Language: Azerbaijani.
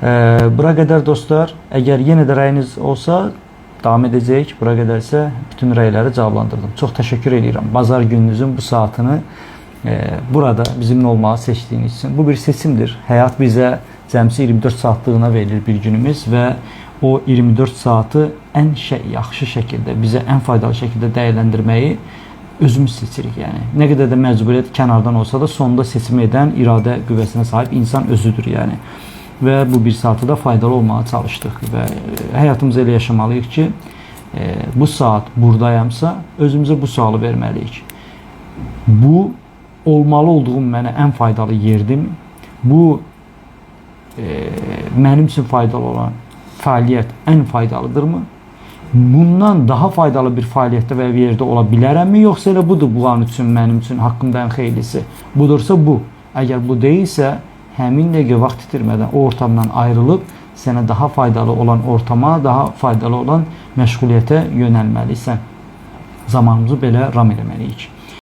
Bura qədər dostlar, əgər yenə də rəyiniz olsa, davam edəcəyik. Bura qədərsə bütün rəyləri cavablandırdım. Çox təşəkkür edirəm. Bazar gününüzün bu saatını burada bizimlə olmağı seçdiyiniz üçün. Bu bir seçimdir. Həyat bizə cəmsi 24 saatlığına verilir bir günümüz və o 24 saatı ən yaxşı şəkildə, bizə ən faydalı şəkildə dəyərləndirməyi özümüz seçirik. Yəni nə qədər də məcburiyyət kənardan olsa da sonda seçim edən iradə qüvvəsinə sahib insan özüdür. Yəni və bu bir saatı da faydalı olmağa çalışdıq və həyatımızı elə yaşamalıyıq ki, bu saat buradayamsa özümüzə bu sualı verməliyik. Bu olmalı olduğum mənə ən faydalı yerdim. Bu mənim üçün faydalı olan fəaliyyət ən faydalıdırmı? Bundan daha faydalı bir fəaliyyətdə və yerdə ola bilərəmmi? Yoxsa elə budur bu an üçün, mənim üçün haqqımda ən xeylisi? Budursa bu. Əgər bu deyilsə, həmin dəqiqə vaxt itirmədən o ortamdan ayrılıb, sənə daha faydalı olan ortama, daha faydalı olan məşğuliyyətə yönəlməlisən. Zamanımızı belə ram eləməliyik.